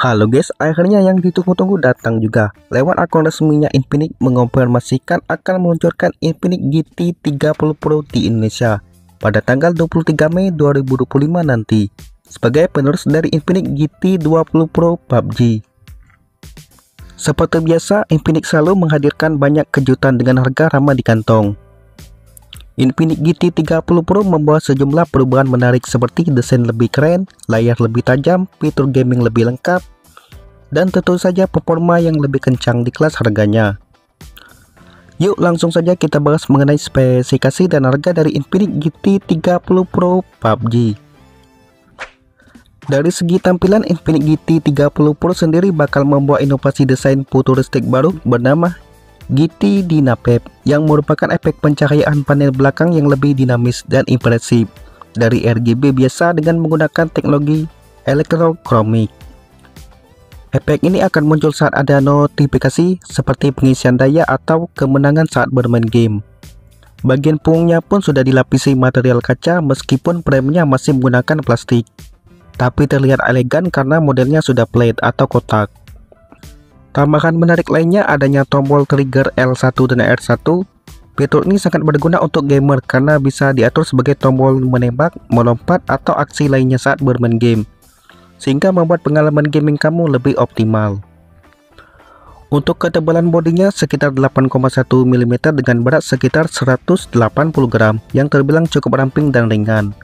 Halo guys, akhirnya yang ditunggu-tunggu datang juga. Lewat akun resminya Infinix mengonfirmasikan akan meluncurkan Infinix GT 30 Pro di Indonesia pada tanggal 23 Mei 2025 nanti sebagai penerus dari Infinix GT 20 Pro PUBG. Seperti biasa, Infinix selalu menghadirkan banyak kejutan dengan harga ramah di kantong. Infinix GT 30 Pro membawa sejumlah perubahan menarik seperti desain lebih keren, layar lebih tajam, fitur gaming lebih lengkap, dan tentu saja performa yang lebih kencang di kelas harganya. Yuk langsung saja kita bahas mengenai spesifikasi dan harga dari Infinix GT 30 Pro PUBG. Dari segi tampilan, Infinix GT 30 Pro sendiri bakal membawa inovasi desain futuristik baru bernama GT Dynapep yang merupakan efek pencahayaan panel belakang yang lebih dinamis dan impresif dari RGB biasa dengan menggunakan teknologi elektrokromik. Efek ini akan muncul saat ada notifikasi seperti pengisian daya atau kemenangan saat bermain game. Bagian punggungnya pun sudah dilapisi material kaca meskipun premnya masih menggunakan plastik, tapi terlihat elegan karena modelnya sudah flat atau kotak. Tambahan menarik lainnya adanya tombol trigger L1 dan R1. Fitur ini sangat berguna untuk gamer karena bisa diatur sebagai tombol menembak, melompat, atau aksi lainnya saat bermain game, sehingga membuat pengalaman gaming kamu lebih optimal. Untuk ketebalan bodinya sekitar 8,1 mm dengan berat sekitar 180 gram yang terbilang cukup ramping dan ringan.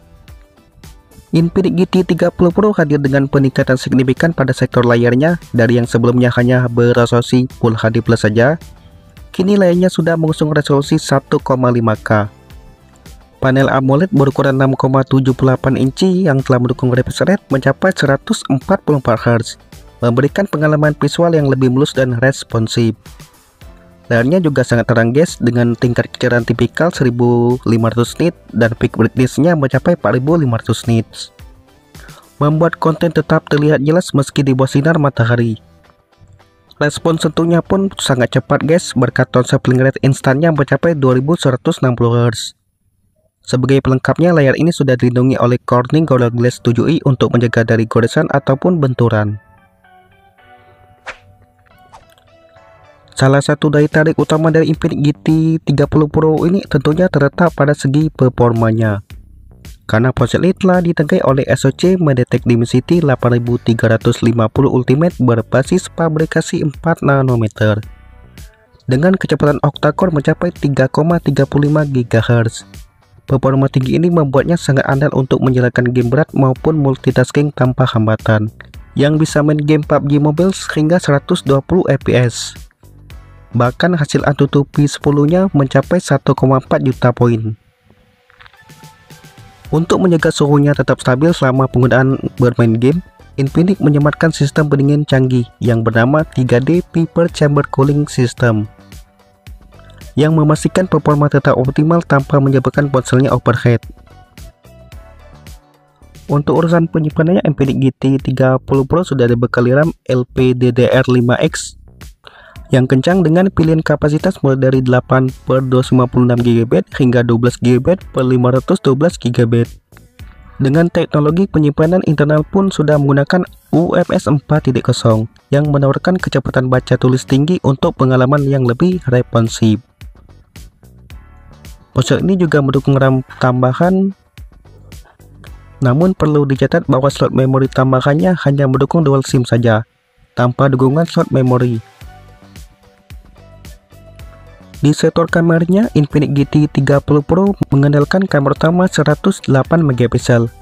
Infinix GT 30 Pro hadir dengan peningkatan signifikan pada sektor layarnya. Dari yang sebelumnya hanya beresolusi Full HD Plus saja, kini layarnya sudah mengusung resolusi 1,5K. Panel AMOLED berukuran 6,78 inci yang telah mendukung refresh rate mencapai 144 Hz, memberikan pengalaman visual yang lebih mulus dan responsif. Layarnya juga sangat terang guys, dengan tingkat kecerahan tipikal 1500 nits dan peak brightness-nya mencapai 4500 nits, membuat konten tetap terlihat jelas meski di bawah sinar matahari. Respons sentuhnya pun sangat cepat guys, berkat tone sampling rate instannya mencapai 2160 Hz. Sebagai pelengkapnya, layar ini sudah dilindungi oleh Corning Gorilla Glass 7i untuk menjaga dari goresan ataupun benturan. Salah satu daya tarik utama dari Infinix GT 30 Pro ini tentunya terletak pada segi performanya, karena ponsel ini telah ditengarai oleh SoC MediaTek Dimensity 8350 Ultimate berbasis fabrikasi 4 nanometer dengan kecepatan octa-core mencapai 3,35 GHz. Performa tinggi ini membuatnya sangat andal untuk menjalankan game berat maupun multitasking tanpa hambatan, yang bisa main game PUBG Mobile hingga 120 fps. Bahkan hasil AnTuTu P10-nya mencapai 1,4 juta poin. Untuk menjaga suhunya tetap stabil selama penggunaan bermain game, Infinix menyematkan sistem pendingin canggih yang bernama 3D Vapor Chamber Cooling System, yang memastikan performa tetap optimal tanpa menyebabkan ponselnya overheat. Untuk urusan penyimpanannya, Infinix GT 30 Pro sudah dibekali RAM LPDDR5X yang kencang dengan pilihan kapasitas mulai dari 8/256 GB hingga 12 GB per 512 GB. Dengan teknologi penyimpanan internal pun sudah menggunakan UFS 4.0 yang menawarkan kecepatan baca tulis tinggi untuk pengalaman yang lebih responsif. Ponsel ini juga mendukung RAM tambahan, namun perlu dicatat bahwa slot memori tambahannya hanya mendukung dual SIM saja, tanpa dukungan slot memori. Di sektor kameranya, Infinix GT 30 Pro mengandalkan kamera utama 108 MP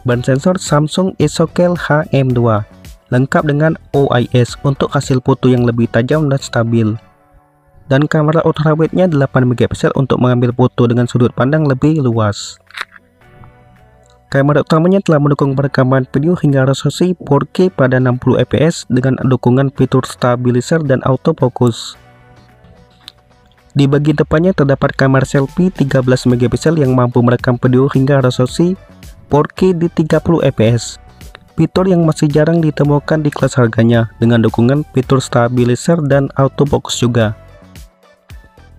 dan sensor Samsung ISOCELL HM2, lengkap dengan OIS untuk hasil foto yang lebih tajam dan stabil. Dan kamera ultrawide-nya 8 MP untuk mengambil foto dengan sudut pandang lebih luas. Kamera utamanya telah mendukung perekaman video hingga resolusi 4K pada 60 fps dengan dukungan fitur stabilizer dan autofocus. Di bagian depannya terdapat kamera selfie 13 MP yang mampu merekam video hingga resolusi 4K di 30 fps. Fitur yang masih jarang ditemukan di kelas harganya dengan dukungan fitur stabilizer dan autofocus juga.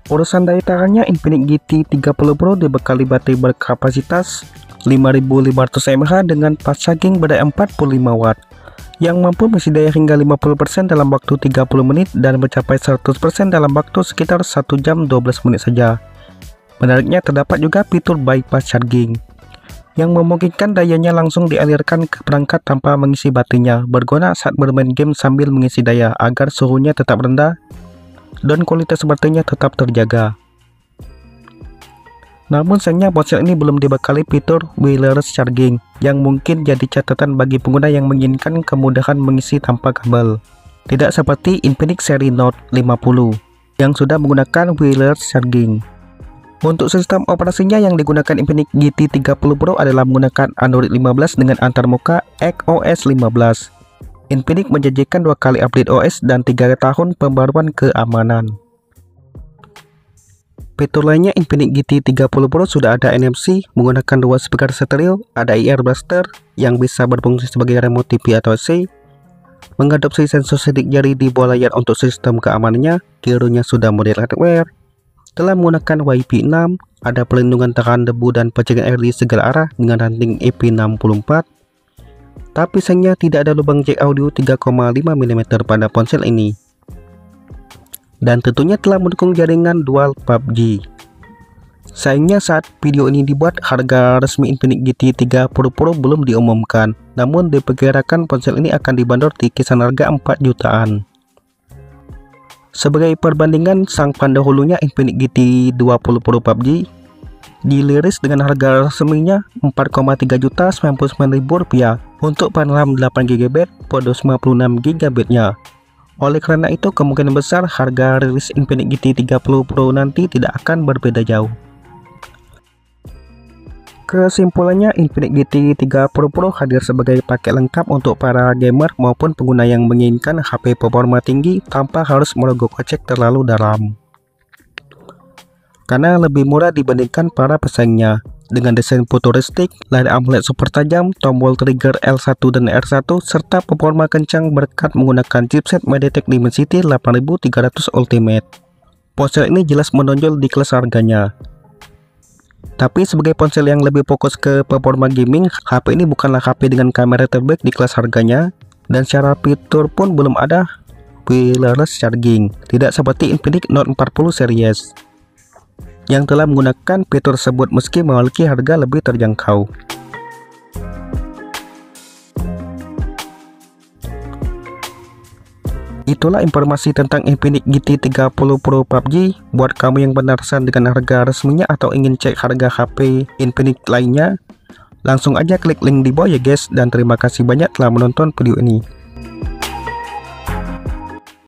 Urusan daya tahannya, Infinix GT 30 Pro dibekali baterai berkapasitas 5500 mAh dengan fast charging berdaya 45 watt yang mampu mengisi daya hingga 50% dalam waktu 30 menit dan mencapai 100% dalam waktu sekitar 1 jam 12 menit saja. Menariknya, terdapat juga fitur bypass charging yang memungkinkan dayanya langsung dialirkan ke perangkat tanpa mengisi baterainya, berguna saat bermain game sambil mengisi daya agar suhunya tetap rendah dan kualitas baterainya tetap terjaga. Namun sayangnya ponsel ini belum dibekali fitur wireless charging yang mungkin jadi catatan bagi pengguna yang menginginkan kemudahan mengisi tanpa kabel. Tidak seperti Infinix seri Note 50 yang sudah menggunakan wireless charging. Untuk sistem operasinya yang digunakan Infinix GT 30 Pro adalah menggunakan Android 15 dengan antarmuka XOS 15. Infinix menjanjikan 2 kali update OS dan 3 tahun pembaruan keamanan. Fitur lainnya, Infinix GT 30 Pro sudah ada NFC menggunakan 2 speaker stereo, ada IR Blaster yang bisa berfungsi sebagai remote TV atau AC, mengadopsi sensor sidik jari di bawah layar untuk sistem keamanannya, gironya sudah model hardware, telah menggunakan Wi-Fi 6, ada pelindungan tahan debu dan pencegahan air di segala arah dengan rating IP64. Tapi sayangnya tidak ada lubang jack audio 3,5 mm pada ponsel ini. Dan tentunya telah mendukung jaringan dual PUBG. Sayangnya saat video ini dibuat, harga resmi Infinix GT 30 Pro belum diumumkan. Namun diperkirakan ponsel ini akan dibanderol di kisaran harga 4 jutaan. Sebagai perbandingan, sang pendahulunya Infinix GT 20 Pro PUBG diliris dengan harga resminya 4,3 juta 99.000 rupiah untuk RAM 8GB, podos 56GB-nya. Oleh karena itu, kemungkinan besar harga rilis Infinix GT 30 Pro nanti tidak akan berbeda jauh. Kesimpulannya, Infinix GT 30 Pro hadir sebagai paket lengkap untuk para gamer maupun pengguna yang menginginkan HP performa tinggi tanpa harus merogoh kocek terlalu dalam. Karena lebih murah dibandingkan para pesaingnya. Dengan desain futuristik, layar AMOLED super tajam, tombol trigger L1 dan R1, serta performa kencang berkat menggunakan chipset MediaTek Dimensity 8300 Ultimate. Ponsel ini jelas menonjol di kelas harganya. Tapi sebagai ponsel yang lebih fokus ke performa gaming, HP ini bukanlah HP dengan kamera terbaik di kelas harganya, dan secara fitur pun belum ada wireless charging, tidak seperti Infinix Note 40 series yang telah menggunakan fitur tersebut meski memiliki harga lebih terjangkau. Itulah informasi tentang Infinix GT 30 Pro PUBG. Buat kamu yang penasaran dengan harga resminya atau ingin cek harga HP Infinix lainnya, langsung aja klik link di bawah ya guys, dan terima kasih banyak telah menonton video ini.